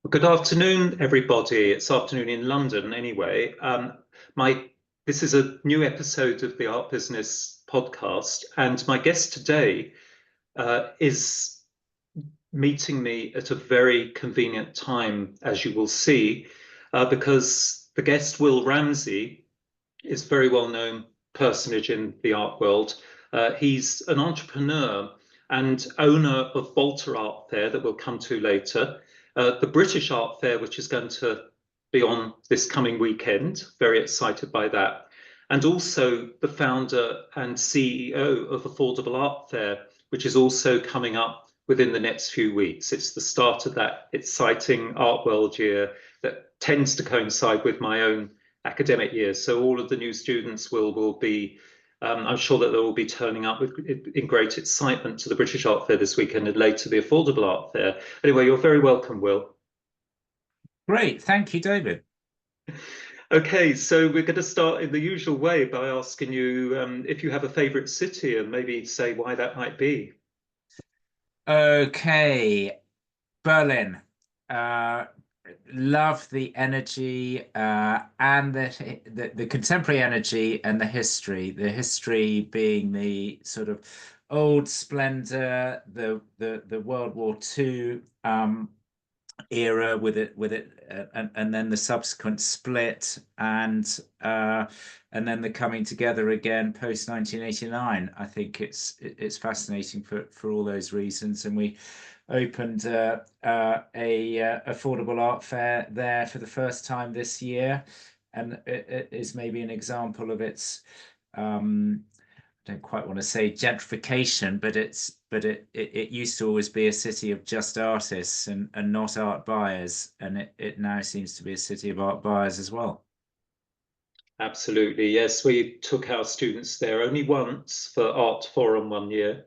Good afternoon, everybody. It's afternoon in London, anyway. My This is a new episode of the Art Business podcast, and my guest today is meeting me at a very convenient time, as you will see, because the guest, Will Ramsay, is a very well-known personage in the art world. He's an entrepreneur and owner of Volta Art Fair that we'll come to later, the British Art Fair, which is going to be on this coming weekend. Very excited by that. And also the founder and CEO of Affordable Art Fair, which is also coming up within the next few weeks. It's the start of that exciting art world year that tends to coincide with my own academic years. So all of the new students will be, I'm sure that they will be turning up in great excitement to the British Art Fair this weekend and later the Affordable Art Fair. Anyway, you're very welcome, Will. Great, thank you, David. Okay, so we're going to start in the usual way by asking you if you have a favorite city and maybe say why that might be. Okay, Berlin. Uh, Love the energy and the contemporary energy and the history. The history being the sort of old splendor, the World War II era with it and then the subsequent split and then the coming together again post 1989. I think it's fascinating for all those reasons, and we opened a affordable art fair there for the first time this year, and it is maybe an example of its don't quite want to say gentrification, but it used to always be a city of just artists and not art buyers, and it now seems to be a city of art buyers as well. Absolutely, yes. We took our students there only once for Art Forum one year,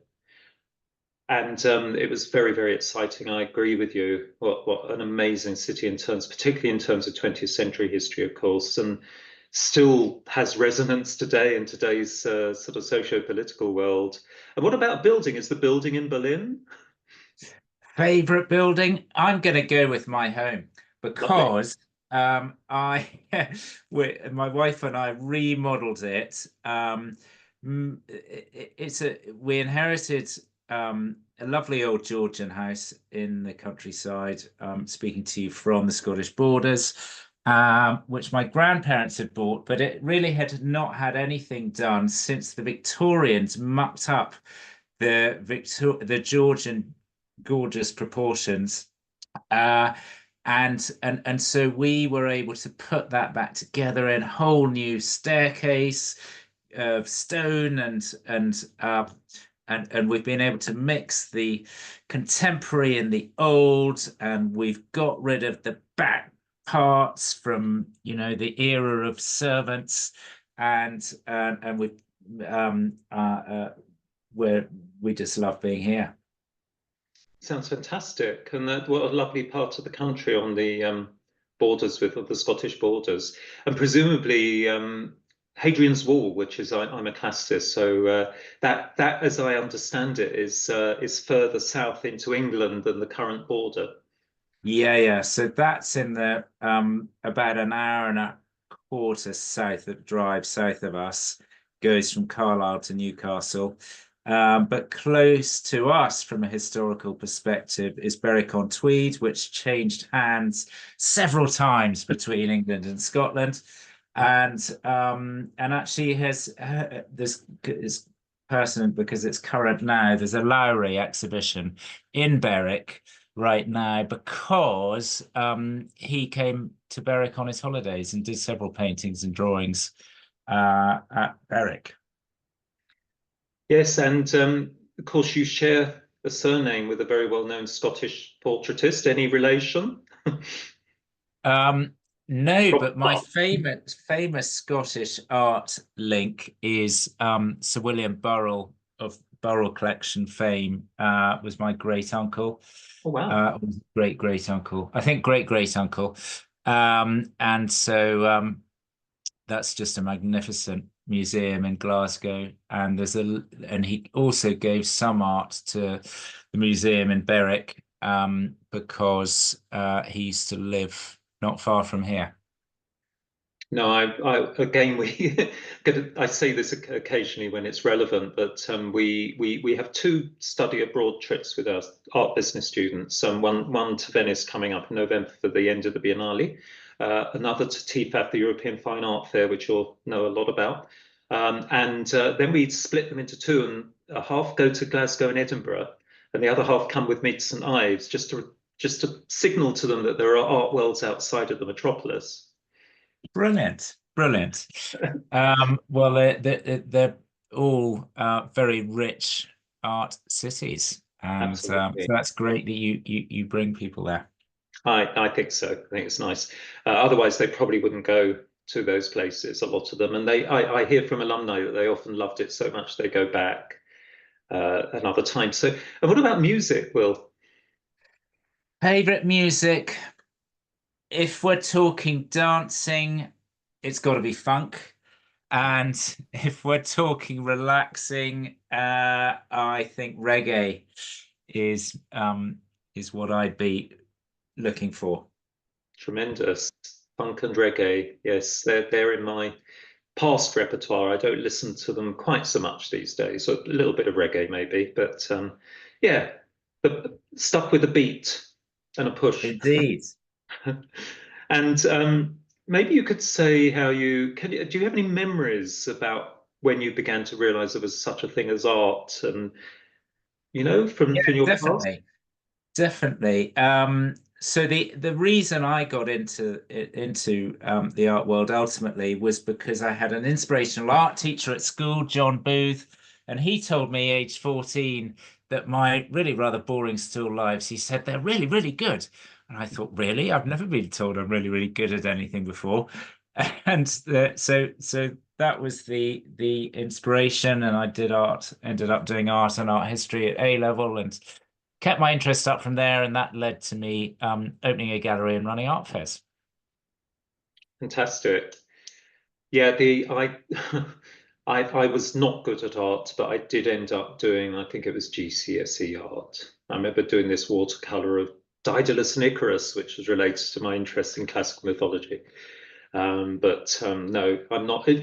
and it was very, very exciting. I agree with you. What an amazing city in terms, particularly in terms of 20th century history, of course, and still has resonance today in today's sort of socio-political world. And what about building? Is the building in Berlin? Favorite building? I'm going to go with my home Lovely. because I, my wife and I remodeled it. We inherited a lovely old Georgian house in the countryside. Speaking to you from the Scottish borders, which my grandparents had bought, but it really had not had anything done since the Victorians mucked up the Georgian gorgeous proportions. Uh, and so we were able to put that back together in a whole new staircase of stone, and we've been able to mix the contemporary and the old, and we've got rid of the back parts from the era of servants, and we just love being here. Sounds fantastic. And that, what a lovely part of the country on the borders with the Scottish borders. And presumably Hadrian's Wall, which is I'm a classicist, so that as I understand it is further south into England than the current border. Yeah. So that's in the about an hour and a quarter south of drive south of us, goes from Carlisle to Newcastle. But close to us from a historical perspective is Berwick-on-Tweed, which changed hands several times between England and Scotland, and actually has this is pertinent because it's current now. There's a Lowry exhibition in Berwick right now because he came to Berwick on his holidays and did several paintings and drawings at Berwick. Yes, and of course you share a surname with a very well-known Scottish portraitist. Any relation? No, Probably but my not. famous Scottish art link is Sir William Burrell of Burrell Collection fame. Was my great uncle, Oh, wow. great uncle. I think great uncle. And so that's just a magnificent museum in Glasgow. And and he also gave some art to the museum in Berwick. because he used to live not far from here. No, again, I say this occasionally when it's relevant, but we have two study abroad trips with our art business students. One to Venice coming up in November for the end of the Biennale, another to TIFAF, the European Fine Art Fair, which you'll know a lot about. And then we split them into two, and a half go to Glasgow and Edinburgh, and the other half come with me to St Ives, just to signal to them that there are art worlds outside of the metropolis. Brilliant, brilliant. Well, they're all very rich art cities, and so Absolutely. that's great that you bring people there. I think so. I think it's nice. Otherwise, they probably wouldn't go to those places, a lot of them. And I hear from alumni that they often loved it so much they go back another time. So, and what about music, Will? Favorite music? If we're talking dancing, it's got to be funk. And if we're talking relaxing, I think reggae is what I'd be looking for. Tremendous. Funk and reggae. Yes, they're in my past repertoire. I don't listen to them quite so much these days. A little bit of reggae maybe, but yeah, the stuff with a beat and a push. Indeed. And maybe you could say how do you have any memories about when you began to realize there was such a thing as art and Yeah, from your past? definitely. Definitely. So the reason I got into the art world ultimately was because I had an inspirational art teacher at school, John Booth, and he told me, age 14, that my really rather boring still lives, he said, they're really, really good. And I thought, really? I've never been told I'm really, really good at anything before. And so that was the inspiration, and I did art, ended up doing art and art history at A level, and kept my interest up from there, and that led to me opening a gallery and running art fairs. Fantastic. Yeah, the I was not good at art, but I did end up doing, I think it was GCSE art. I remember doing this watercolor of Daedalus and Icarus, which was related to my interest in classical mythology. But no, I'm not. Do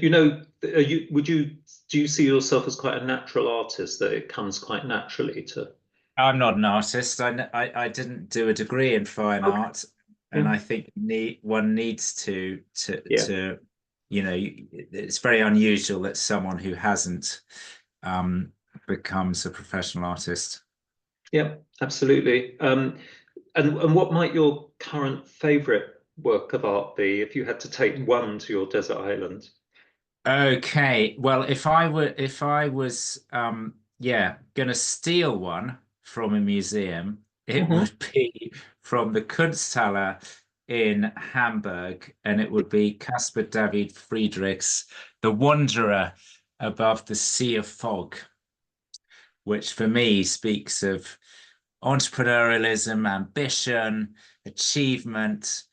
you see yourself as quite a natural artist, that it comes quite naturally to? I'm not an artist. I didn't do a degree in fine Okay. art, and I think one needs Yeah, to it's very unusual that someone who hasn't um, becomes a professional artist. yeah, absolutely. And what might your current favorite work of art be if you had to take one to your desert island? Okay, well, if I was yeah, gonna steal one from a museum, it Hmm. would be from the Kunsthalle in Hamburg, and it would be Caspar David Friedrich's The Wanderer Above the Sea of Fog, which for me speaks of entrepreneurialism, ambition, achievement,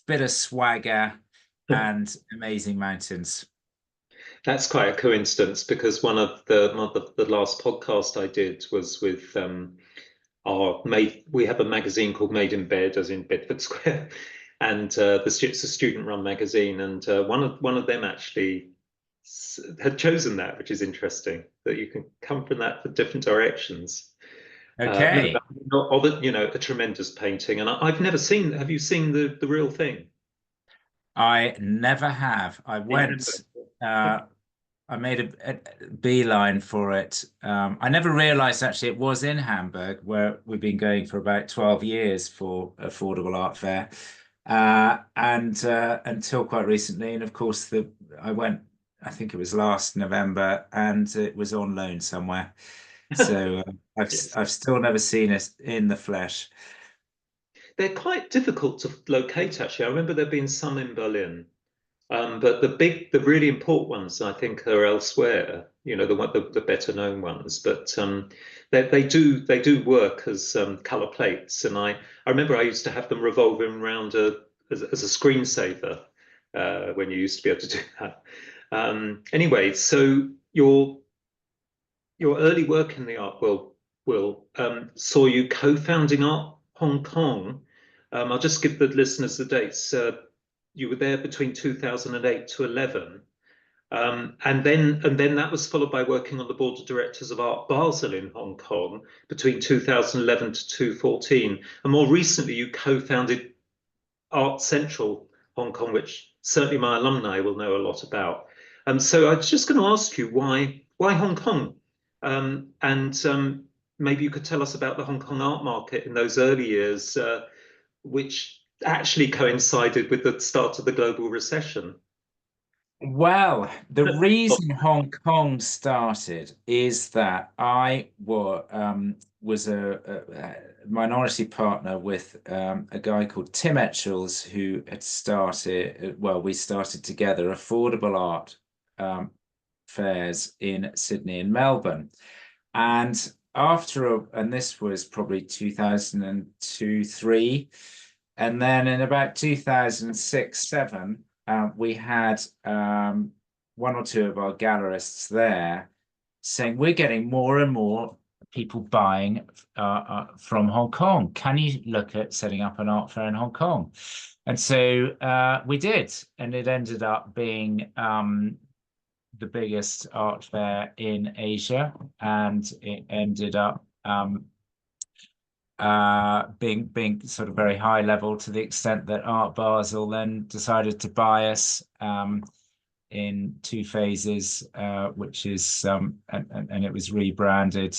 bit of swagger, and amazing mountains. That's quite a coincidence because one of the last podcast I did was with our made. We have a magazine called Made in Bed, as in Bedford Square, and it's a student-run magazine, and one of them actually had chosen that, which is interesting that you can come from that for different directions. No, Okay. not of it, a tremendous painting, and I've never seen. Have you seen the real thing I never have. in Hamburg? Uh, I made a beeline for it. I never realized actually it was in Hamburg, where we've been going for about 12 years for affordable art fair. And until quite recently. And of course, I went, I think it was last November, and it was on loan somewhere. So Yes. I've still never seen it in the flesh. They're quite difficult to locate, actually. I remember there being some in Berlin, but the really important ones, I think, are elsewhere. The better known ones. But they do work as color plates, and I remember I used to have them revolving around as a screensaver when you used to be able to do that. Anyway, so your early work in the art world, Will, saw you co-founding art Hong Kong, I'll just give the listeners the dates. You were there between 2008 to 11. And then that was followed by working on the board of directors of Art Basel in Hong Kong between 2011 to 2014. And more recently, you co-founded Art Central Hong Kong, which certainly my alumni will know a lot about. So I was just going to ask you why Hong Kong, and maybe you could tell us about the Hong Kong art market in those early years, which actually coincided with the start of the global recession. Well, the reason Hong Kong started is that was a minority partner with a guy called Tim Etchells who had started, well, we started together affordable art fairs in Sydney and Melbourne. And and this was probably 2002, 3. And then in about 2006, 7, we had one or two of our gallerists there saying, we're getting more and more people buying from Hong Kong. Can you look at setting up an art fair in Hong Kong? And so we did. And it ended up being the biggest art fair in Asia. And it ended up being sort of very high level, to the extent that Art Basel then decided to buy us in 2 phases, which is and it was rebranded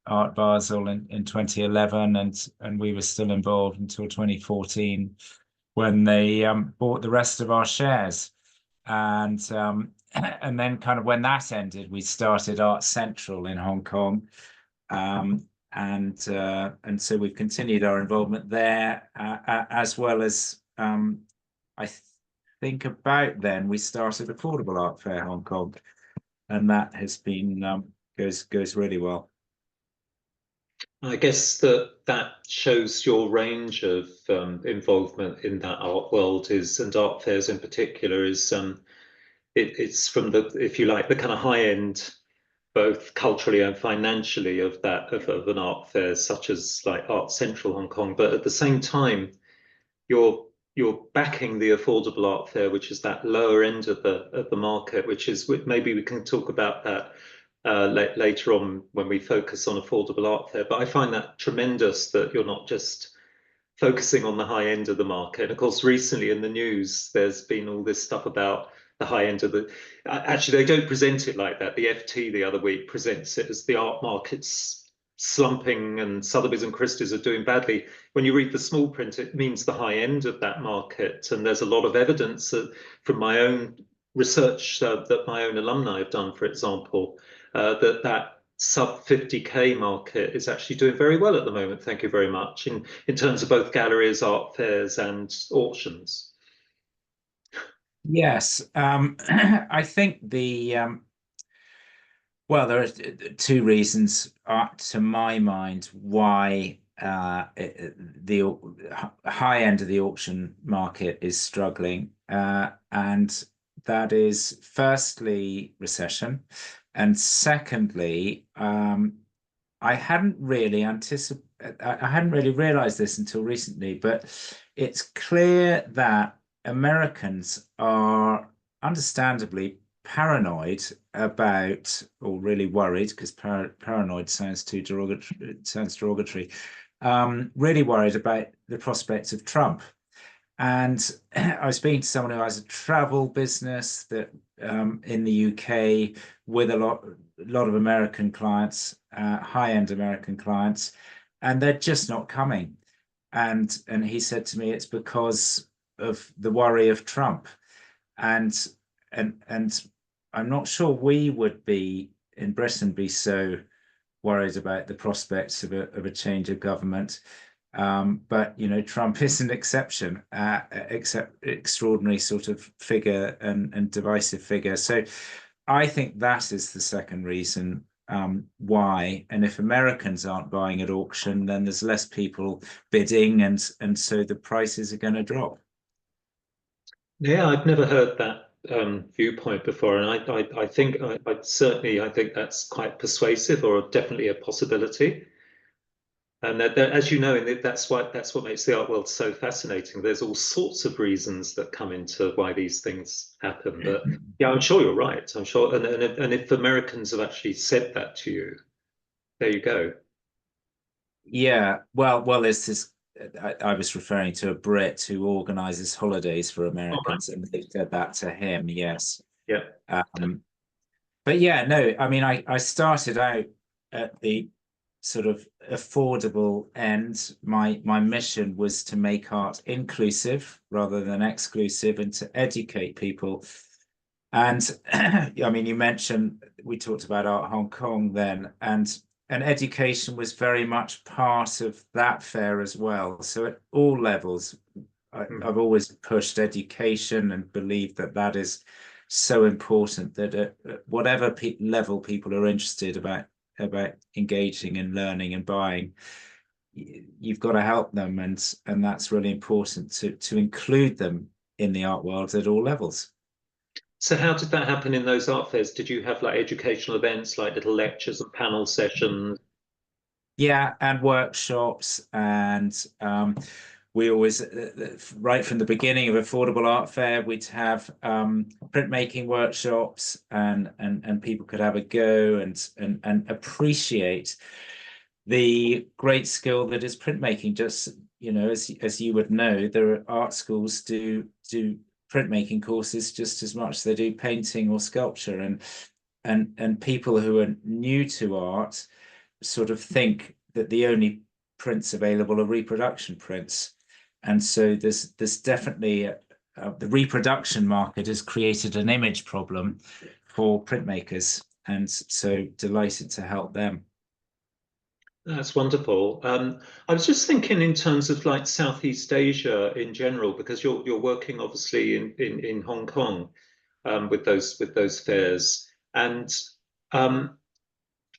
Art Basel in 2011, and we were still involved until 2014 when they bought the rest of our shares. And then kind of when that ended, we started Art Central in Hong Kong. And so we've continued our involvement there, as well as I think about then we started Affordable Art Fair Hong Kong, and that has been goes really well. I guess that shows your range of involvement in that art world and art fairs in particular it's from the, if you like, the kind of high end, both culturally and financially, of an art fair such as like Art Central Hong Kong, but at the same time you're backing the affordable art fair, which is that lower end of the market, which is, maybe we can talk about that later on when we focus on affordable art fair. But I find that tremendous that you're not just focusing on the high end of the market. And of course, recently in the news, there's been all this stuff about the high end of the. Actually, they don't present it like that. The FT the other week presents it as the art market's slumping and Sotheby's and Christie's are doing badly. When you read the small print, it means the high end of that market. And there's a lot of evidence from my own research that my own alumni have done, for example, that sub 50K market is actually doing very well at the moment. Thank you very much in terms of both galleries, art fairs, and auctions. Yes, I think well, there are 2 reasons, to my mind, why the high end of the auction market is struggling, and that is firstly recession, and secondly, I hadn't really realized this until recently, but it's clear that Americans are understandably paranoid about, or really worried, because paranoid sounds too derogatory, really worried about the prospects of Trump. And I was speaking to someone who has a travel business that in the UK with a lot of American clients, high-end American clients, and they're just not coming. And he said to me, it's because of the worry of Trump. And I'm not sure we would be in Britain be so worried about the prospects of a change of government. But Trump is an exception, extraordinary sort of figure and divisive figure. So I think that is the second reason why. And if Americans aren't buying at auction, then there's less people bidding, and so the prices are going to drop. Yeah, I've never heard that viewpoint before, and I think I think that's quite persuasive, or definitely a possibility. And as you know, and that's what makes the art world so fascinating. There's all sorts of reasons that come into why these things happen. But yeah, I'm sure you're right. I'm sure, and if Americans have actually said that to you, there you go. Yeah, well, there's this. I was referring to a Brit who organizes holidays for All right. Americans, and they said that to him. Yes, Yeah. um, but yeah, no. I mean, I started out at the sort of affordable end. My mission was to make art inclusive rather than exclusive, and to educate people. And I mean, you mentioned we talked about Art Hong Kong then, and education was very much part of that fair as well. So at all levels, Mm. I've always pushed education and believed that that is so important that at whatever level people are interested about engaging and learning and buying, you've got to help them, and that's really important to include them in the art world at all levels. So how did that happen in those art fairs? Did you have like educational events, like little lectures and panel sessions? Yeah, and workshops, and we always, right from the beginning of Affordable Art Fair, we'd have printmaking workshops, and people could have a go and appreciate the great skill that is printmaking. Just, as you would know, there are art schools do printmaking courses just as much as they do painting or sculpture, and people who are new to art sort of think that the only prints available are reproduction prints. And so there's definitely the reproduction market has created an image problem for printmakers, and so delighted to help them. That's wonderful. I was just thinking in terms of like Southeast Asia in general, because you're working obviously in Hong Kong with those fairs, and um,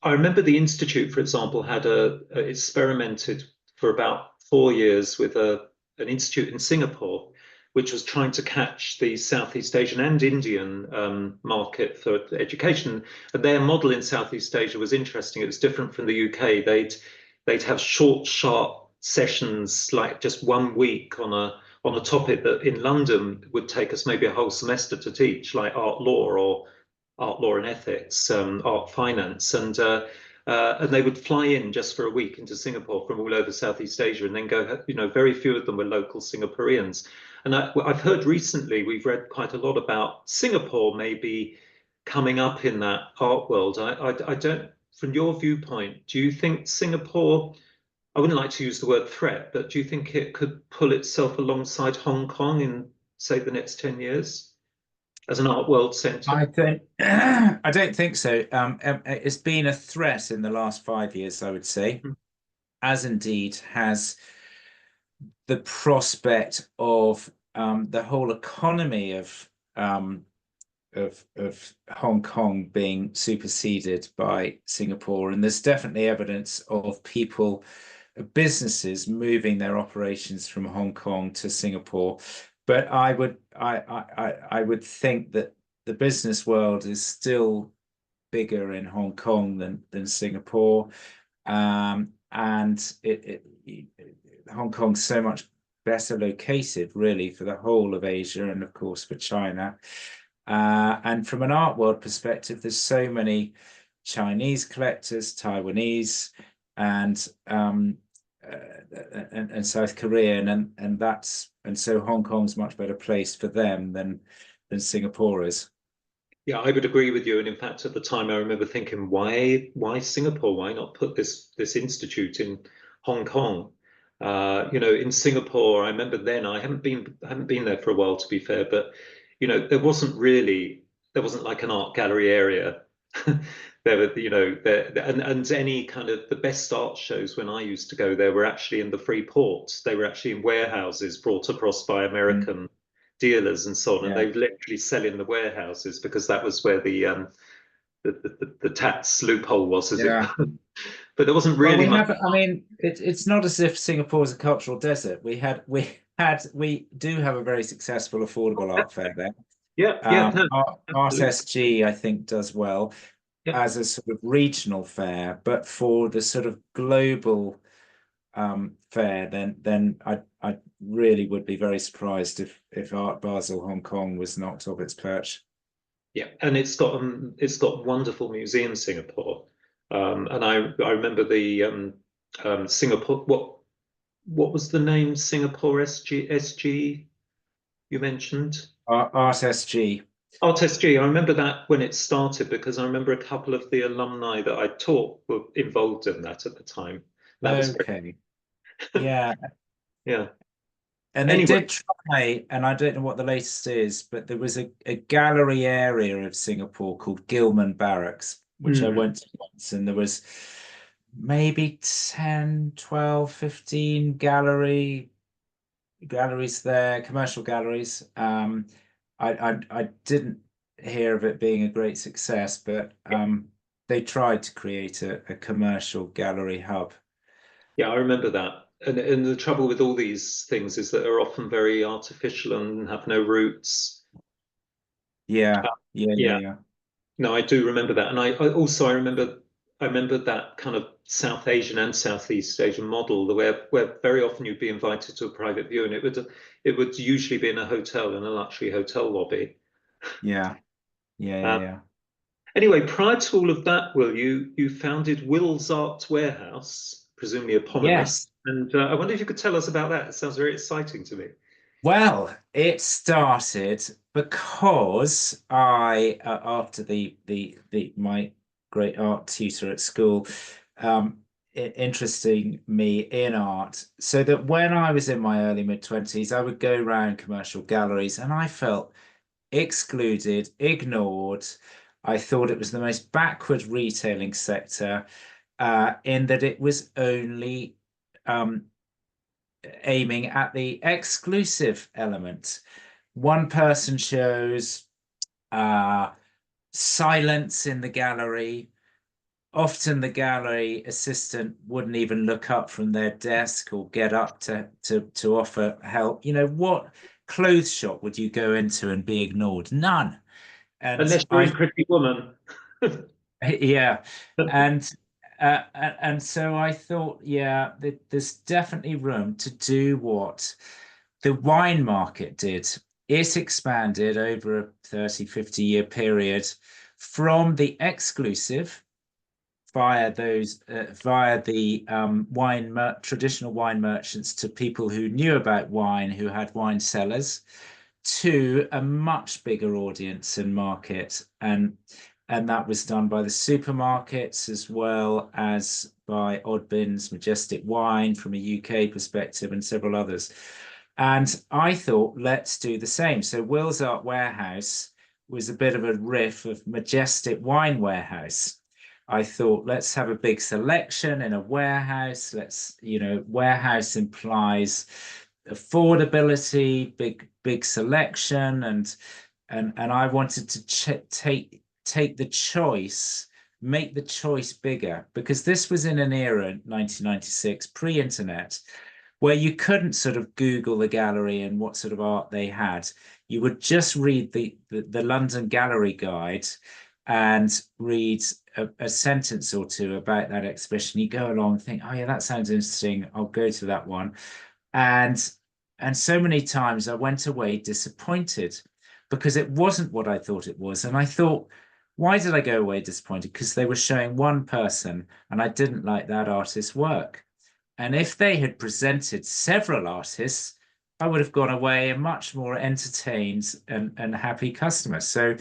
I remember the Institute, for example, had experimented for about 4 years with an institute in Singapore, which was trying to catch the Southeast Asian and Indian market for education. And their model in Southeast Asia was interesting. It was different from the UK. They'd have short, sharp sessions, like just 1 week on a topic that in London would take us maybe a whole semester to teach, like art law and ethics, art finance, and they would fly in just for a week into Singapore from all over Southeast Asia, and then go. Very few of them were local Singaporeans. And I've heard recently, we've read quite a lot about Singapore maybe coming up in that art world. I don't. From your viewpoint, do you think Singapore? I wouldn't like to use the word threat, but do you think it could pull itself alongside Hong Kong in, say, the next 10 years as an art world centre? I think I don't think so. It's been a threat in the last 5 years, I would say, as indeed has the prospect of the whole economy of Hong Kong being superseded by Singapore. And there's definitely evidence of businesses moving their operations from Hong Kong to Singapore. But I would think that the business world is still bigger in Hong Kong than Singapore. And Hong Kong's so much better located, really, for the whole of Asia and, of course, for China. And from an art world perspective, there's so many Chinese collectors, Taiwanese, and and South Korean, and so Hong Kong's much better place for them than Singapore is. Yeah, I would agree with you. And in fact, at the time, I remember thinking, why Singapore? Why not put this institute in Hong Kong? In Singapore, I remember then I haven't been there for a while, to be fair, but there wasn't like an art gallery area. There were, and any kind of the best art shows when I used to go there were actually in the free ports. They were actually in warehouses brought across by Mm, American dealers and so on, and yeah. they would literally sell in the warehouses because that was where the tax loophole was, as it Yeah. were. But there wasn't Well, really we much. have, I mean, it's not as if Singapore is a cultural desert. We do have a very successful affordable art fair there. Yeah, yeah, no, Art absolutely. SG, I think, does well Yeah, as a sort of regional fair, but for the sort of global fair, then I really would be very surprised if Art Basel Hong Kong was knocked off its perch. Yeah, and it's got wonderful museums, Singapore. And I remember the Singapore. What was the name? Singapore SG you mentioned? Art SG. Art SG. I remember that when it started because I remember a couple of the alumni that I taught were involved in that at the time. That was great. Okay. Yeah. Yeah. And they Anyway, did try, and I don't know what the latest is, but there was a gallery area of Singapore called Gilman Barracks, which I hmm. went to once, and there was maybe 10, 12, 15 galleries there, commercial galleries. I didn't hear of it being a great success, but they tried to create a commercial gallery hub. Yeah, I remember that. And the trouble with all these things is that they're often very artificial and have no roots. Yeah, yeah, yeah, Yeah. yeah. No, I do remember that, and I remember that kind of South Asian and Southeast Asian model, where very often you'd be invited to a private view, and it would usually be in a hotel, in a luxury hotel lobby. Yeah, yeah, yeah, Uh, yeah. anyway, prior to all of that, Will, you founded Will's Art Warehouse, presumably eponymous, Yes. and I wonder if you could tell us about that. It sounds very exciting to me. Well, it started because after the my great art tutor at school, interesting me in art, so that when I was in my early mid-20s, I would go around commercial galleries, and I felt excluded, ignored. I thought it was the most backward retailing sector, in that it was only um, aiming at the exclusive element. One person shows uh, silence in the gallery. Often the gallery assistant wouldn't even look up from their desk or get up to offer help. What clothes shop would you go into and be ignored? None. And Unless you're I in Pretty Woman. Yeah, and and so I thought, yeah, there's definitely room to do what the wine market did. It expanded over a 30, 50-year period from the exclusive via the traditional wine merchants to people who knew about wine, who had wine cellars, to a much bigger audience and market, and that was done by the supermarkets as well as by Oddbins, Majestic Wine from a UK perspective, and several others. And I thought, let's do the same. So Will's Art Warehouse was a bit of a riff of Majestic Wine Warehouse. I thought, let's have a big selection in a warehouse. Warehouse implies affordability, big selection, and I wanted to take the choice, make the choice bigger, because this was in an era, 1996, pre-internet, where you couldn't sort of Google the gallery and what sort of art they had. You would just read the London Gallery Guide and read a sentence or two about that exhibition. You go along and think, oh yeah, that sounds interesting. I'll go to that one. And and so many times I went away disappointed because it wasn't what I thought it was. And I thought, why did I go away disappointed? Because they were showing one person and I didn't like that artist's work. And if they had presented several artists, I would have gone away a much more entertained and happy customer. So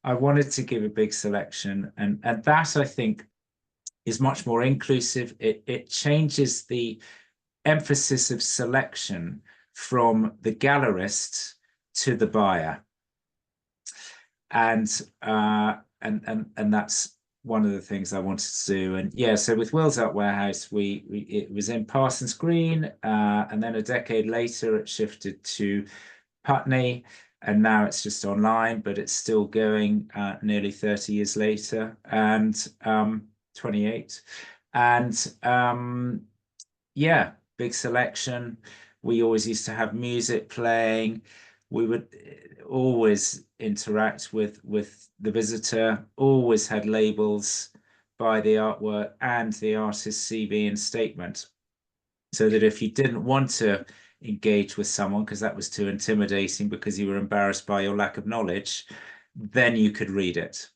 I wanted to give a big selection, and that I think is much more inclusive. It changes the emphasis of selection from the gallerist to the buyer, and that's one of the things I wanted to do. And yeah, so with Will's Art Warehouse, we it was in Parsons Green, and then a decade later it shifted to Putney, and now it's just online, but it's still going nearly 30 years later, and 28. And yeah, big selection. We always used to have music playing. We would always interact with the visitor, always had labels by the artwork and the artist's CV and statement. so that if you didn't want to engage with someone because that was too intimidating because you were embarrassed by your lack of knowledge, then you could read it.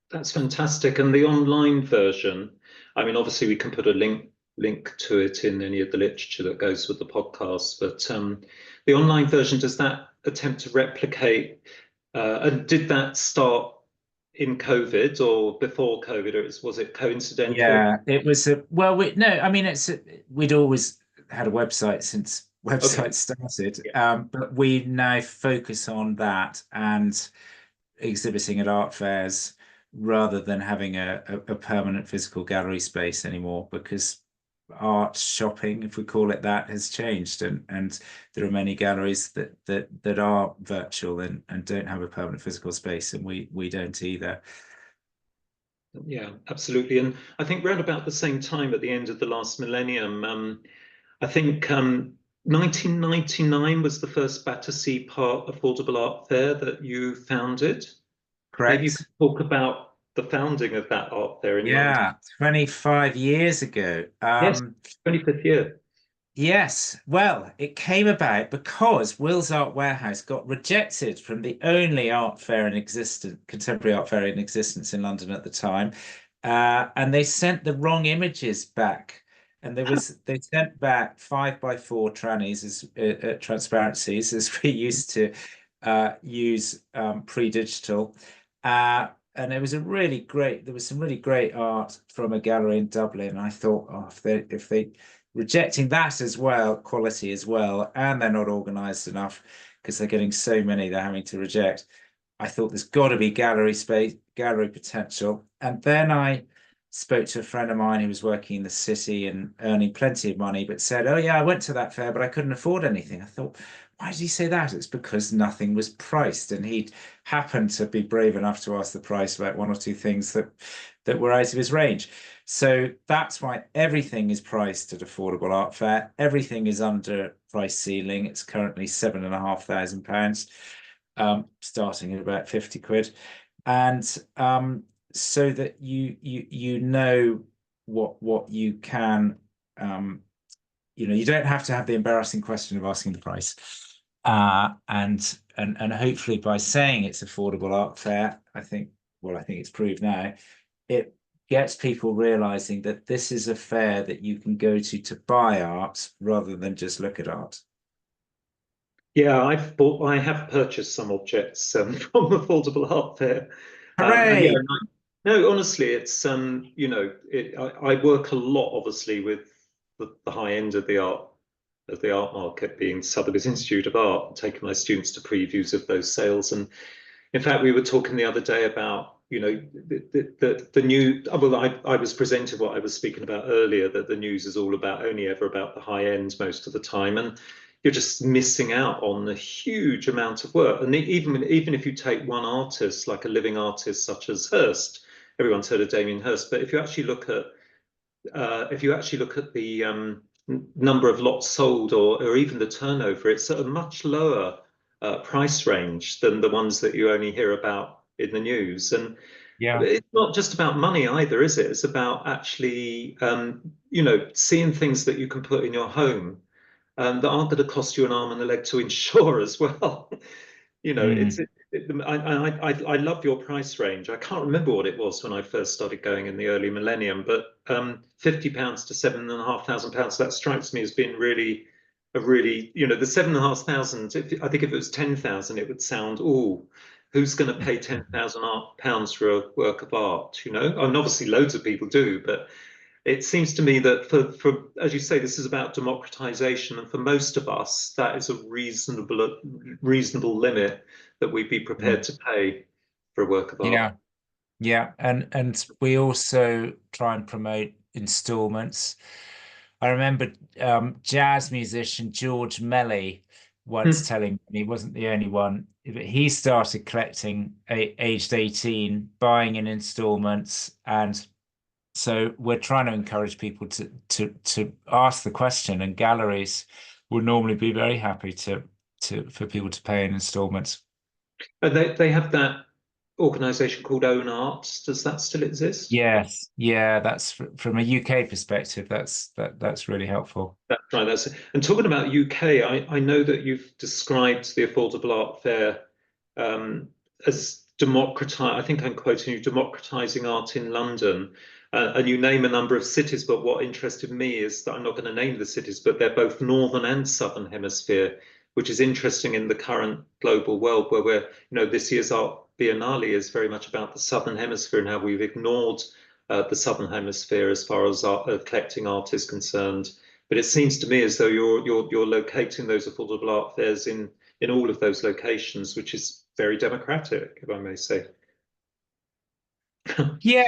That's fantastic. And the online version, I mean, obviously we can put a link to it in any of the literature that goes with the podcast, but the online version, does that attempt to replicate, and did that start in COVID or before COVID, or was it coincidental? Yeah, it was a well, no, I mean we'd always had a website since Okay. websites started, Yeah. but we now focus on that and exhibiting at art fairs rather than having a permanent physical gallery space anymore because art shopping, if we call it that, has changed, and there are many galleries that are virtual and don't have a permanent physical space, and we don't either. Yeah, absolutely. And I think round about the same time at the end of the last millennium, I think 1999 was the first Battersea Park Affordable Art Fair that you founded. Maybe you could Correct. talk about the founding of that art fair in London. Yeah, 25 years ago. Yes, 25th year. Yes, well, it came about because Will's Art Warehouse got rejected from the only art fair in existence, contemporary art fair in existence in London at the time, and they sent the wrong images back. And they sent back 5x4 trannies as transparencies as we used to use pre-digital. And it was there was some really great art from a gallery in Dublin. I thought, oh, if they rejecting that as well, quality as well, and they're not organized enough because they're getting so many they're having to reject. I thought there's got to be gallery space, gallery potential. And then I spoke to a friend of mine who was working in the city and earning plenty of money, but said, oh, yeah, I went to that fair, but I couldn't afford anything. I thought, why did he say that? It's because nothing was priced. And he'd happened to be brave enough to ask the price about one or two things that were out of his range. So that's why everything is priced at Affordable Art Fair. Everything is under price ceiling. It's currently £7,500, starting at about 50 quid. And so that you know what you can you don't have to have the embarrassing question of asking the price. And hopefully by saying it's affordable art fair, I think it's proved now, it gets people realizing that this is a fair that you can go to buy art rather than just look at art. Yeah, I have purchased some objects from Affordable Art Fair. And yeah, Hooray! no, honestly, it's I work a lot, obviously, with the high end of the art market, being Sotheby's Institute of Art, taking my students to previews of those sales. And in fact, we were talking the other day about, the new. Well, I was presented what I was speaking about earlier, that the news is all about only ever about the high end most of the time, and you're just missing out on a huge amount of work. And even if you take one artist, like a living artist such as Hirst, everyone's heard of Damien Hirst, but if you actually look at the number of lots sold, or even the turnover, it's at a much lower price range than the ones that you only hear about in the news. And Yeah. it's not just about money either, is it? It's about actually, seeing things that you can put in your home that aren't going to cost you an arm and a leg to insure as well. It's Mm. I love your price range. I can't remember what it was when I first started going in the early millennium, but £50 to £7,500. That strikes me as being really a really, the 7,500. I think if it was 10,000, it would sound, oh, who's going to pay £10,000 for a work of art? And obviously loads of people do, but it seems to me that for as you say, this is about democratization, and for most of us, that is a reasonable limit that we'd be prepared Mm. to pay for a work of art. Yeah. Yeah, and we also try and promote installments. I remember jazz musician George Melly once Hmm. telling me, he wasn't the only one, but he started collecting aged 18, buying in installments, and so we're trying to encourage people to ask the question, and galleries will normally be very happy to for people to pay in installments. And they have that. organisation called Own Art. Does that still exist? Yes, yeah, that's from a UK perspective, that's really helpful. That's right. That's it. And talking about UK, I know that you've described the Affordable Art Fair as democratize. I think I'm quoting you, democratizing art in London. And you name a number of cities, but what interested me is that I'm not going to name the cities, but they're both northern and southern hemisphere, which is interesting in the current global world where this year's Art Biennale is very much about the southern hemisphere and how we've ignored the southern hemisphere as far as collecting art is concerned. But it seems to me as though you're locating those affordable art fairs in all of those locations, which is very democratic, if I may say. Yeah.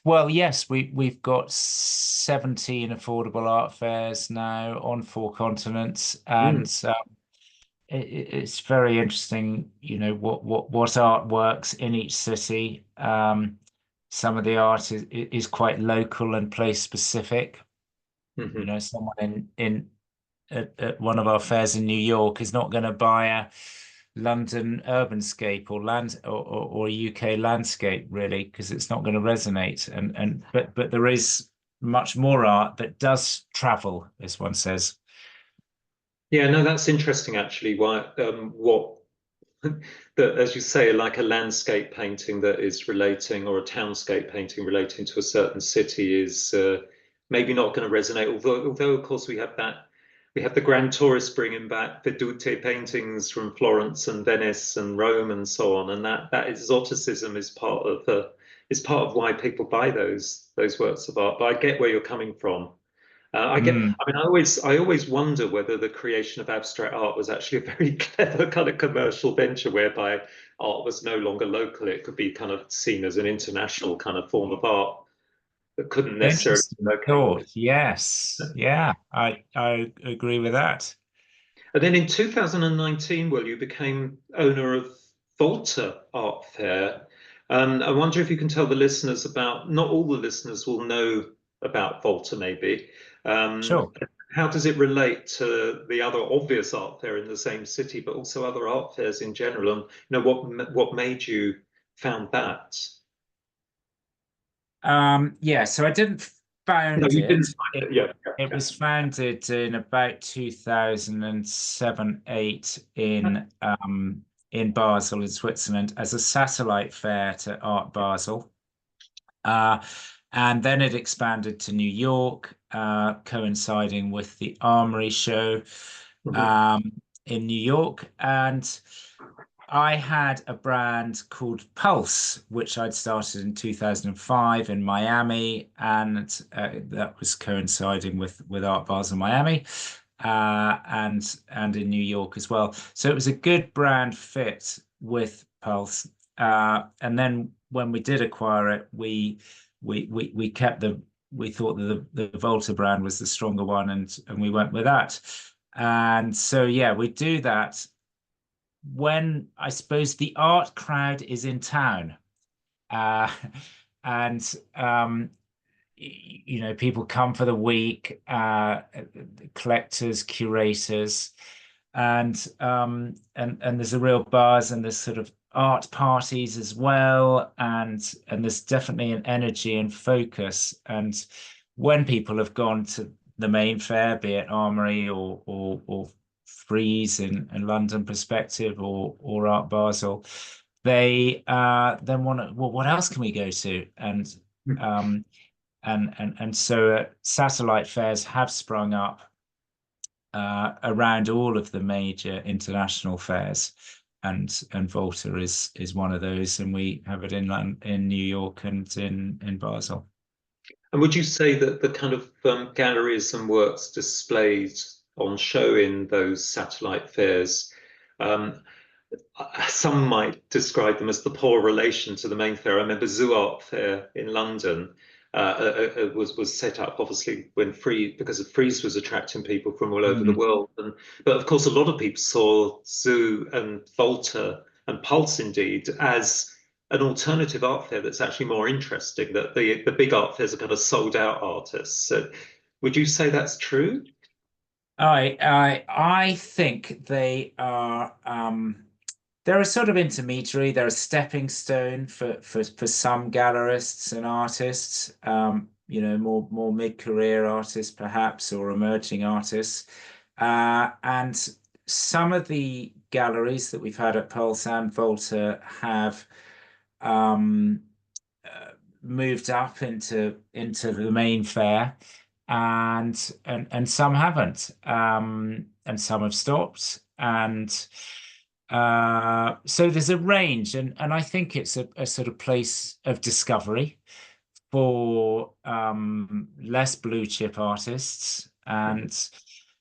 Well, yes, we've got 17 affordable art fairs now on 4 continents, Mm, and it's very interesting, what art works in each city. Some of the art is quite local and place specific. mhm. Someone in at one of our fairs in New York is not going to buy a London urbanscape or or a UK landscape really because it's not going to resonate. But there is much more art that does travel, as one says. Yeah, no, that's interesting actually. Why what that, as you say, like a landscape painting that is relating, or a townscape painting relating to a certain city, is maybe not going to resonate. Although of course we have the grand tourists bringing back vedute paintings from Florence and Venice and Rome and so on, and that exoticism is part of why people buy those works of art. But I get where you're coming from. Mm. I mean, I always wonder whether the creation of abstract art was actually a very clever kind of commercial venture whereby art was no longer local. It could be kind of seen as an international kind of form of art that couldn't necessarily be Interesting located. thought. Yes. Yeah, I agree with that. And then in 2019, Will, you became owner of Volta Art Fair. I wonder if you can tell the listeners about, not all the listeners will know about Volta, maybe. Sure. How does it relate to the other obvious art fair in the same city, but also other art fairs in general? And what made you found that? Yeah, so I didn't No, found you didn't it. find It it. Yeah, yeah, it yeah. was founded in about 2007, 8 in Basel in Switzerland as a satellite fair to Art Basel. Uh, and then it expanded to New York, coinciding with the Armory show Mhm, um, in New York. And I had a brand called Pulse, which I'd started in 2005 in Miami, and that was coinciding with Art Basel Miami, and in New York as well. So it was a good brand fit with Pulse. And then when we did acquire it, we kept we thought that the Volta brand was the stronger one, and we went with that. And so yeah, we do that when I suppose the art crowd is in town, uh, and people come for the week, collectors, curators, and there's a real buzz, and there's sort of art parties as well, and there's definitely an energy and focus. And when people have gone to the main fair, be it Armory or Frieze in London Perspective or Art Basel, they then want to, well, what else can we go to? Um, so satellite fairs have sprung up around all of the major international fairs, and Volta is one of those, and we have it in New York and in Basel. And would you say that the kind of galleries and works displayed on show in those satellite fairs, um, some might describe them as the poor relation to the main fair. I remember Zoo Art Fair in London was set up obviously when Free because of Frieze was attracting people from all over the Mm. world, but of course a lot of people saw Zoo and Volta and Pulse indeed as an alternative art fair that's actually more interesting. That the big art fairs are kind of sold out artists. So would you say that's true? I think they are. they're a sort of intermediary. They're a stepping stone for some gallerists and artists. More mid-career artists perhaps, or emerging artists. And some of the galleries that we've had at Pulse and Volta have um, moved up into the main fair, and some haven't, and some have stopped, and so there's a range, and I think it's a sort of place of discovery for less blue chip artists. And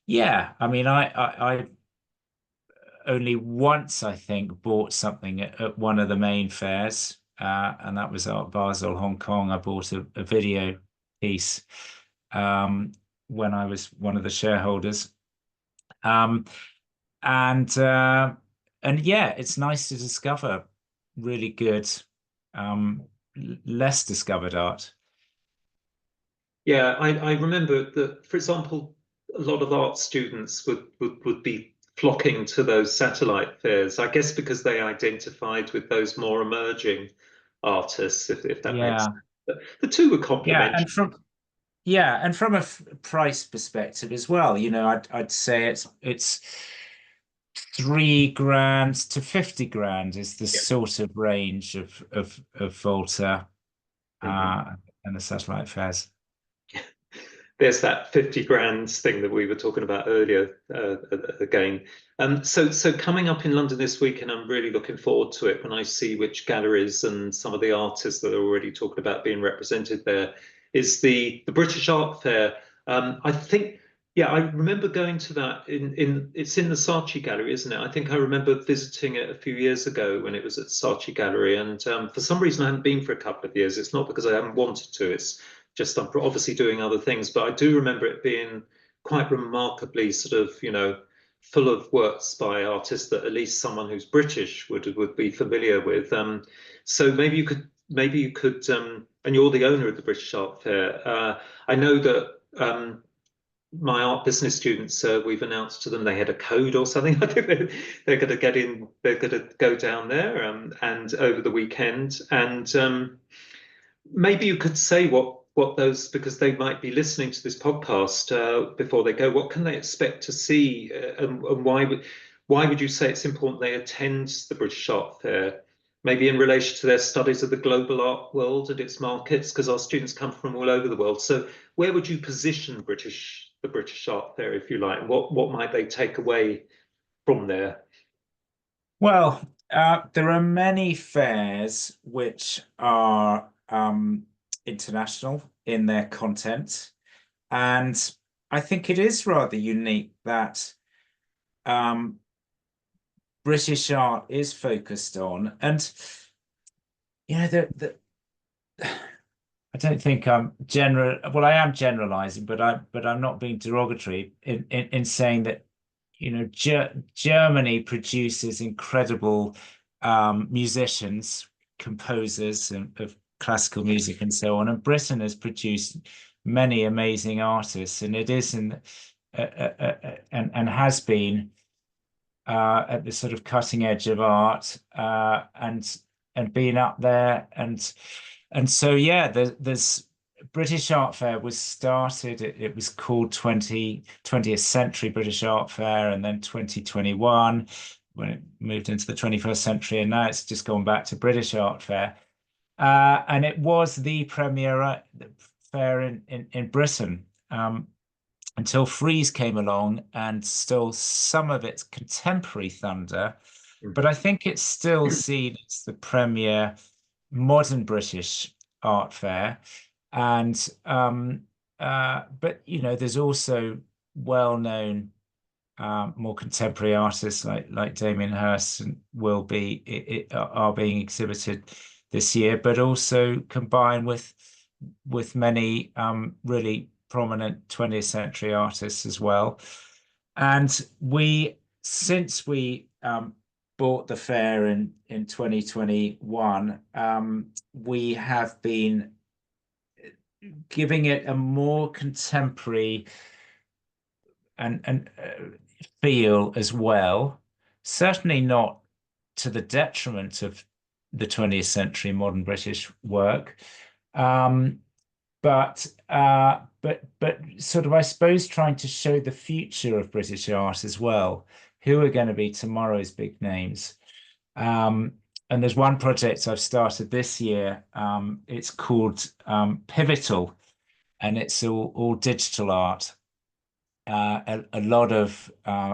yeah, I mean, I only once, I think, bought something at one of the main fairs, and that was Art Basel, Hong Kong. I bought a video piece um, when I was one of the shareholders, um, and uh, and yeah, it's nice to discover really good, um, less discovered art. Yeah, I remember that, for example, a lot of art students would be flocking to those satellite fairs, I guess because they identified with those more emerging artists, if that makes Yeah, sense. But the two were yeah, complementary. and from a price perspective as well, I'd say it's 3 grand to 50 grand is the Yeah. sort of range of Volta Mhm. uh, and the satellite fairs. There's that 50 grand thing that we were talking about earlier again. So coming up in London this week, and I'm really looking forward to it when I see which galleries and some of the artists that are already talking about being represented there, is the British Art Fair. I think, yeah, I remember going to that in it's in the Saatchi Gallery, isn't it? I think I remember visiting it a few years ago when it was at Saatchi Gallery, and for some reason I haven't been for a couple of years. It's not because I haven't wanted to. It's just I'm obviously doing other things, but I do remember it being quite remarkably sort of, full of works by artists that at least someone who's British would be familiar with. So maybe you could, and you're the owner of the British Art Fair. I know that my art business students, we've announced to them they had a code or something. I think they're going to get in, they're going to go down there and over the weekend, and maybe you could say what those, because they might be listening to this podcast before they go. What can they expect to see, and why would you say it's important they attend the British Art Fair? Maybe in relation to their studies of the global art world and its markets, because our students come from all over the world. So where would you position the British Art Fair, if you like? And what might they take away from there? Well, there are many fairs which are international in their content, and I think it is rather unique that um, British art is focused on. And I don't think I'm general. Well, I am generalizing, but I'm not being derogatory in saying that Germany produces incredible musicians, composers of classical music and so on, and Britain has produced many amazing artists, and it is and has been at the sort of cutting edge of art, and being up there, and so yeah, there's British Art Fair was started. It was called 20th Century British Art Fair, and then 2021 when it moved into the 21st century, and now it's just gone back to British Art Fair. And it was the premier fair in Britain. Until Freeze came along and stole some of its contemporary thunder. But I think it's still seen as the premier modern British art fair. And but there's also well-known more contemporary artists like Damien Hirst and will be are being exhibited this year, but also combined with many really prominent 20th century artists as well. And since we bought the fair in 2021, we have been giving it a more contemporary and feel as well. Certainly not to the detriment of the 20th century modern British work. Um, but sort of, I suppose, trying to show the future of British art as well. Who are going to be tomorrow's big names? Um, and there's one project I've started this year. It's called Pivotal, and it's all digital art. A lot of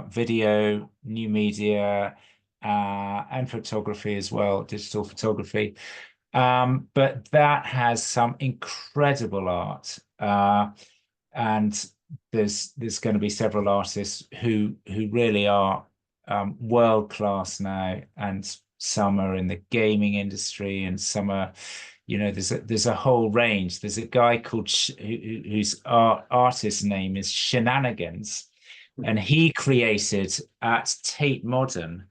video, new media, and photography as well, digital photography. But that has some incredible art. And there's going to be several artists who really are world class now, and some are in the gaming industry, and some are, there's a whole range. There's a guy called whose artist name is Shenanigans, and he created at Tate Modern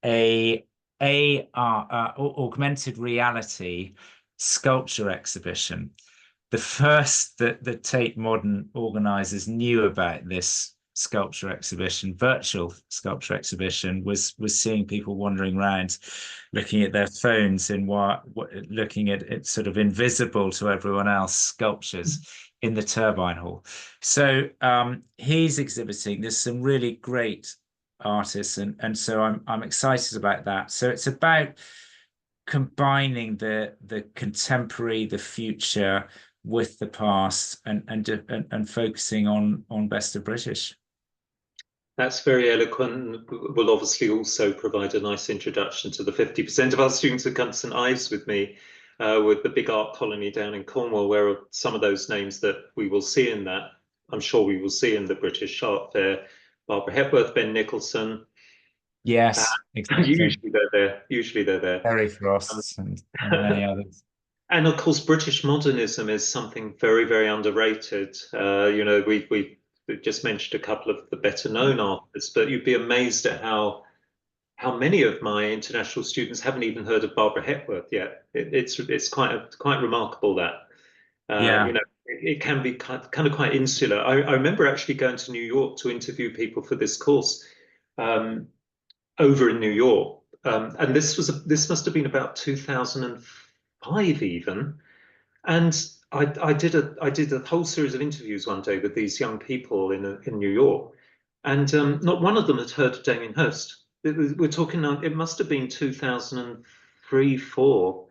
a augmented reality sculpture exhibition. The first that the Tate Modern organizers knew about this sculpture exhibition, virtual sculpture exhibition, was seeing people wandering around looking at their phones in what looking at it, sort of invisible to everyone else, sculptures in the turbine hall. So he's exhibiting. There's some really great artists, and so I'm excited about that. So it's about combining the contemporary, the future with the past, and focusing on best of British. That's very eloquent. Will obviously also provide a nice introduction to the 50% of our students who come to St Ives with me, with the big art colony down in Cornwall, where some of those names that we will see in that, I'm sure we will see in the British Art Fair. Barbara Hepworth, Ben Nicholson. Yes, exactly. Usually they're there. Usually they're there. Terry Um, Frosts and many others. And of course, British modernism is something very, very underrated. We just mentioned a couple of the better known artists, but you'd be amazed at how many of my international students haven't even heard of Barbara Hepworth yet. It's quite remarkable that Yeah. it can be kind of quite insular. I remember actually going to New York to interview people for this course over in New York, and this must have been about 2005 even. And I did a whole series of interviews one day with these young people in New York, and not one of them had heard of Damien Hirst. We're talking, it must have been 2003, four,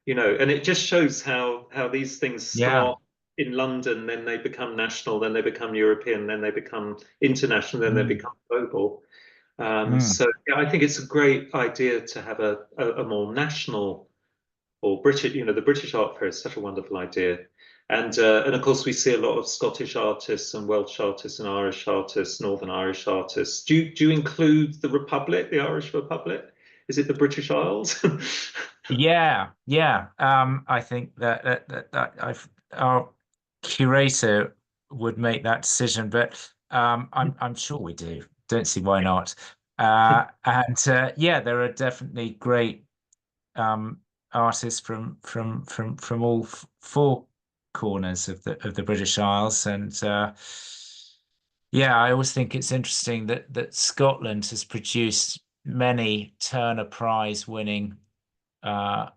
and it just shows how these things Yeah. start in London, then they become national, then they become European, then they become international, then they Mm. become global. Mm. So yeah, I think it's a great idea to have a more national or British, the British Art Fair is such a wonderful idea. And of course we see a lot of Scottish artists and Welsh artists and Irish artists, Northern Irish artists. Do you include the Republic, the Irish Republic? Is it the British Isles? Yeah, yeah. I think that our curator would make that decision, but I'm sure we do. Don't see why not. And yeah, there are definitely great um, artists from all four corners of the British Isles, and yeah, I always think it's interesting that Scotland has produced many Turner Prize winning uh,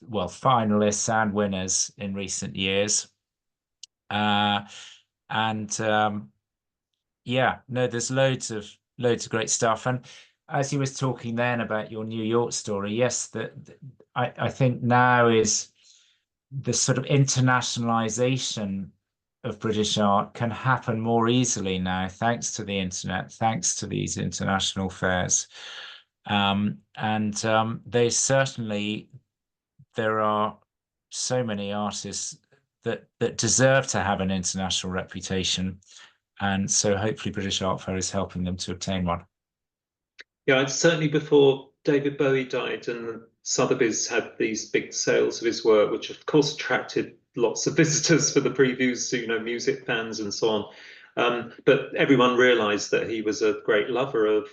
finalists and winners in recent years. Uh, and yeah, no, there's loads of great stuff. And as you was talking then about your New York story, yes, I think now is the sort of internationalization of British art can happen more easily now, thanks to the internet, thanks to these international fairs. And they certainly there are so many artists that deserve to have an international reputation, and so hopefully British Art Fair is helping them to obtain one. Yeah, it's certainly before David Bowie died and Sotheby's had these big sales of his work, which of course attracted lots of visitors for the previews, music fans and so on. But everyone realised that he was a great lover of,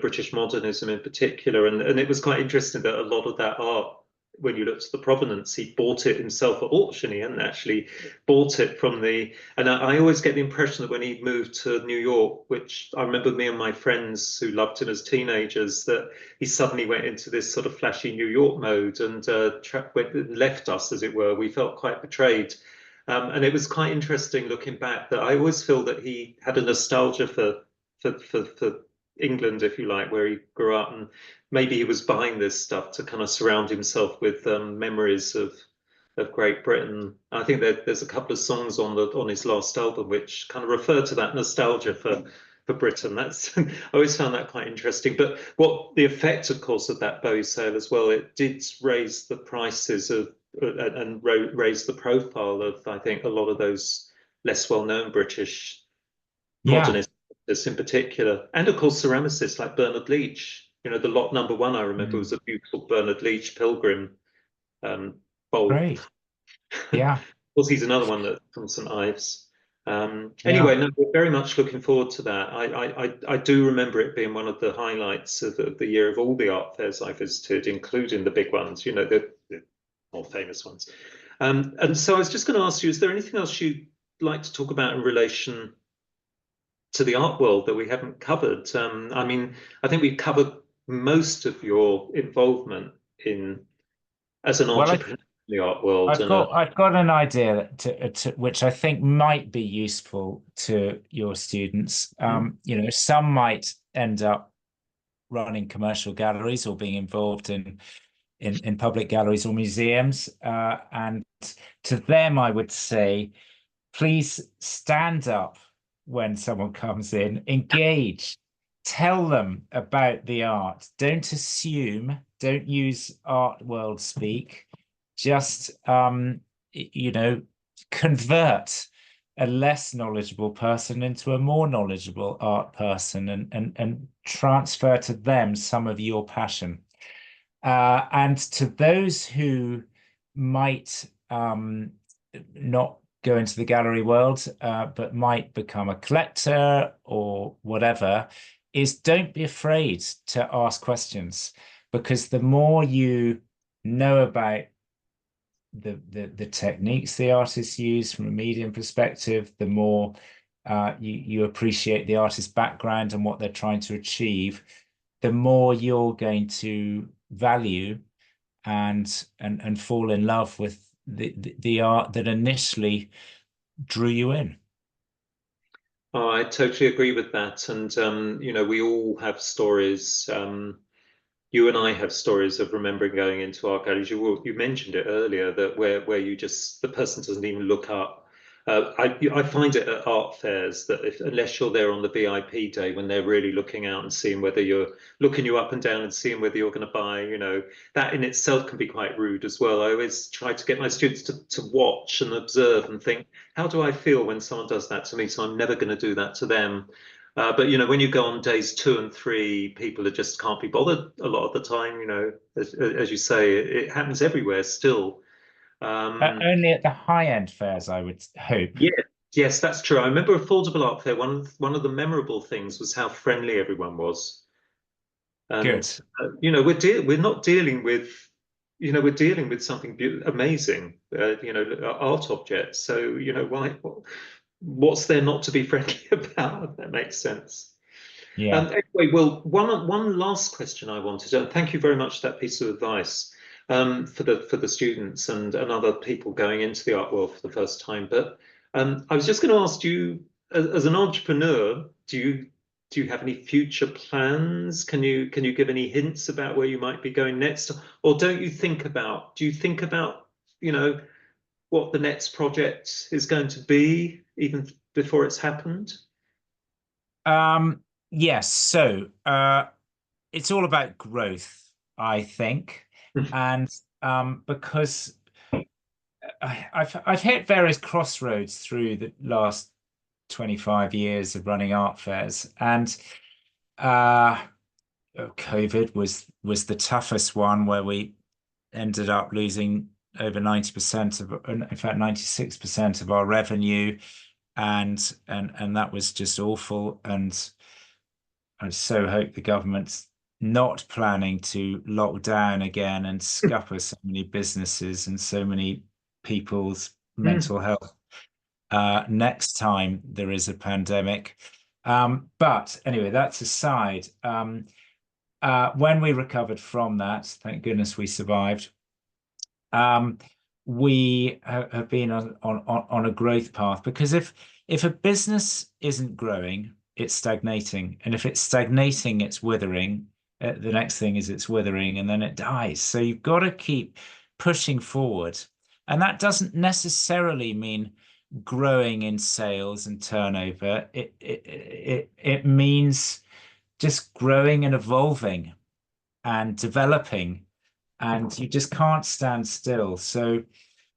British modernism in particular, and it was quite interesting that a lot of that art when you looked at the provenance, he bought it himself at auction. He hadn't actually bought it from the. And I always get the impression that when he moved to New York, which I remember me and my friends who loved him as teenagers, that he suddenly went into this sort of flashy New York mode and left us, as it were. We felt quite betrayed. And it was quite interesting looking back that I always feel that he had a nostalgia for England, if you like, where he grew up, and maybe he was buying this stuff to kind of surround himself with memories of Great Britain. I think there's a couple of songs on his last album which kind of refer to that nostalgia for Britain. That's I always found that quite interesting. But what the effect, of course, of that Bowie sale as well, it did raise the prices of and raise the profile of, I think, a lot of those less well-known British Yeah, modernists in particular, and of course ceramicists like Bernard Leach. You know, the lot number one I remember mm, was a beautiful Bernard Leach Pilgrim um, bowl. great. Yeah, Of course, he's another one that from St Ives. yeah. Anyway, no, we're very much looking forward to that. I do remember it being one of the highlights of the year of all the art fairs I visited, including the big ones, you know, the more famous ones. And so I was just going to ask you, is there anything else you'd like to talk about in relation to the art world that we haven't covered? I mean, I think we've covered most of your involvement in as an Well, entrepreneur in the art world, and I've got an idea which I think might be useful to your students. You know, some might end up running commercial galleries or being involved in public galleries or museums. And to them, I would say, please stand up when someone comes in, engage, tell them about the art. Don't assume, don't use art world speak. Just, you know, convert a less knowledgeable person into a more knowledgeable art person and transfer to them some of your passion. And to those who might not go into the gallery world, but might become a collector or whatever, is don't be afraid to ask questions, because the more you know about the techniques the artists use from a medium perspective, the more you appreciate the artist's background and what they're trying to achieve, the more you're going to value and fall in love with the art that initially drew you in. oh, I totally agree with that. And you know, we all have stories. You and I have stories of remembering going into art galleries. You mentioned it earlier that where you just the person doesn't even look up. I find it at art fairs that unless you're there on the VIP day when they're really looking out and seeing whether you're looking you up and down and seeing whether you're going to buy, you know, that in itself can be quite rude as well. I always try to get my students to watch and observe and think, how do I feel when someone does that to me? So I'm never going to do that to them. But you know, when you go on days 2 and 3, people are just can't be bothered a lot of the time. You know, as you say, it happens everywhere still. Um, Only at the high end fairs, I would hope. yeah, yes, that's true. I remember Affordable Art Fair. One of the memorable things was how friendly everyone was, and Good. you know, we're not dealing with, you know, we're dealing with something amazing, you know, art objects. So you know, what's there not to be friendly about? If that makes sense. Yeah. Anyway, well, one last question I wanted, and thank you very much for that piece of advice for the students and other people going into the art world for the first time. But I was just going to ask you, as an entrepreneur, do you have any future plans? Can you give any hints about where you might be going next, or do you think about, you know, what the next project is going to be even before it's happened? Yes. So it's all about growth, I think. And because I've hit various crossroads through the last 25 years of running art fairs, and uh, COVID was the toughest one, where we ended up losing over 90% of, in fact, 96% of our revenue, and that was just awful. And I so hope the government not planning to lock down again and scupper so many businesses and so many people's Mm, mental health next time there is a pandemic. But anyway, that's aside. When we recovered from that, thank goodness we survived. Um, we have been on a growth path, because if a business isn't growing, it's stagnating, and if it's stagnating, it's withering. The next thing is it's withering, and then it dies. So you've got to keep pushing forward, and that doesn't necessarily mean growing in sales and turnover. It means just growing and evolving and developing, and you just can't stand still. So,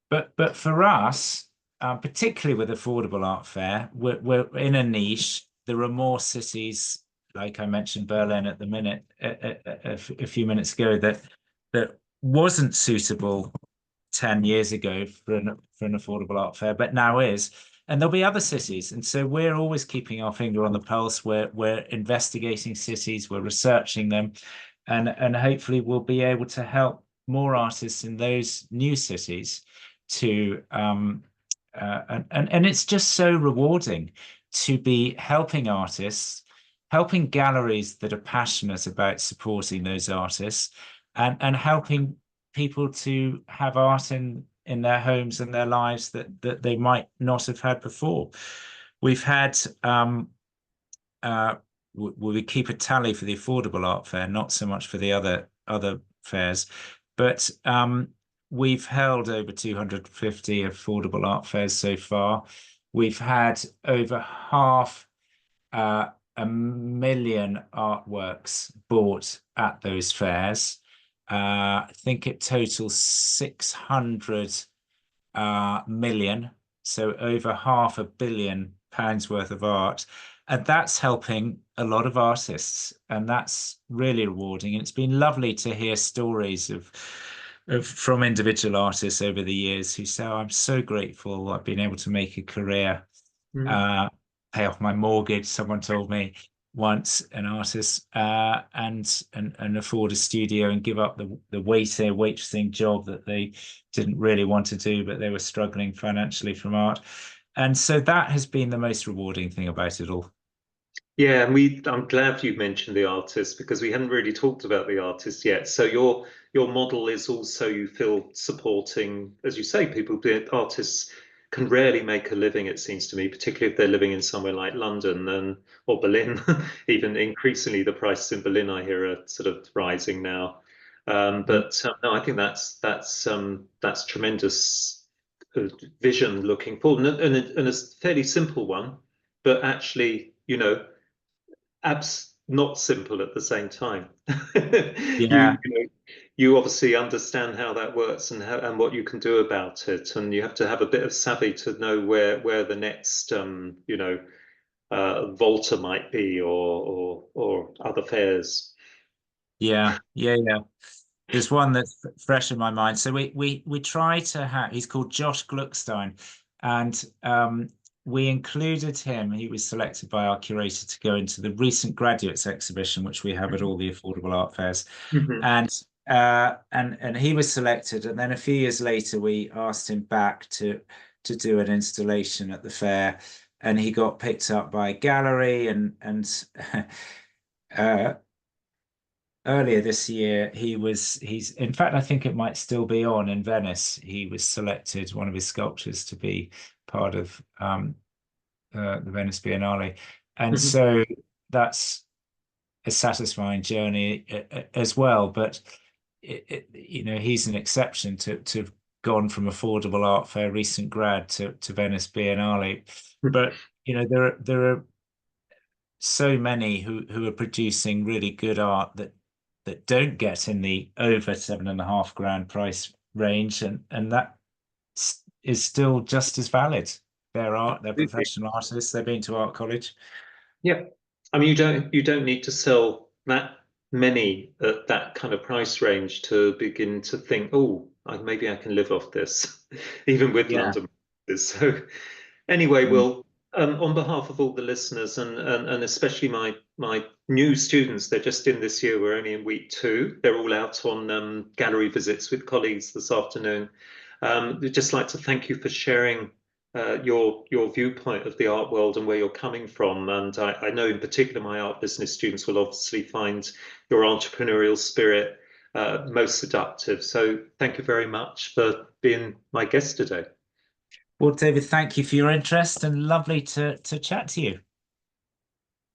but for us, particularly with affordable art fair, we're in a niche. There are more cities, like I mentioned Berlin at the minute, a few minutes ago, that wasn't suitable 10 years ago for an affordable art fair, but now is. And there'll be other cities. And so we're always keeping our finger on the pulse. We're investigating cities, we're researching them, and hopefully we'll be able to help more artists in those new cities to and it's just so rewarding to be helping artists, helping galleries that are passionate about supporting those artists, and helping people to have art in their homes and their lives that they might not have had before. We've had uh, we keep a tally for the affordable art fair, not so much for the other fairs, but we've held over 250 affordable art fairs so far. We've had over half uh, a million artworks bought at those fairs. I think it totals 600 million, so over £500 million worth of art. And that's helping a lot of artists, and that's really rewarding. And it's been lovely to hear stories of from individual artists over the years who say, oh, I'm so grateful I've been able to make a career, mm. uh, pay off my mortgage. Someone told me once, an artist, and afford a studio and give up the waitressing job that they didn't really want to do, but they were struggling financially from art. And so that has been the most rewarding thing about it all. Yeah, and I'm glad you mentioned the artist because we hadn't really talked about the artist yet. So your model is also, you feel, supporting, as you say, people, the artists can rarely make a living, it seems to me, particularly if they're living in somewhere like London and or Berlin. Even increasingly, the prices in Berlin, I hear, are sort of rising now. But no, I think that's tremendous vision looking forward, and a fairly simple one, but actually, abs not simple at the same time. You, Yeah, you know, you obviously understand how that works and what you can do about it, and you have to have a bit of savvy to know where the next Volta might be, or other fairs. yeah. There's one that's fresh in my mind. So we try to have. He's called Josh Gluckstein, and we included him. He was selected by our curator to go into the recent graduates exhibition, which we have at all the affordable art fairs, Mhm. and and he was selected. And then a few years later, we asked him back to do an installation at the fair, and he got picked up by a gallery, and uh, earlier this year he's in fact, I think it might still be on in Venice. He was selected, one of his sculptures, to be part of the Venice Biennale, and Mhm. so that's a satisfying journey as well. But he's an exception to have gone from affordable art fair recent grad to Venice Biennale. But there are so many who are producing really good art that don't get in the over 7.5 grand price range, and that is still just as valid. They're art, they're Absolutely. professional artists, they've been to art college. Yeah. I mean, you don't need to sell that many at that kind of price range to begin to think, oh, maybe I can live off this, even with Yeah. London prices. So anyway, Mm. well, On behalf of all the listeners and especially my new students, they're just in this year, we're only in week 2. They're all out on gallery visits with colleagues this afternoon. We'd just like to thank you for sharing your viewpoint of the art world and where you're coming from. And I know in particular my art business students will obviously find your entrepreneurial spirit most seductive. So thank you very much for being my guest today. Well, David, thank you for your interest and lovely to chat to you.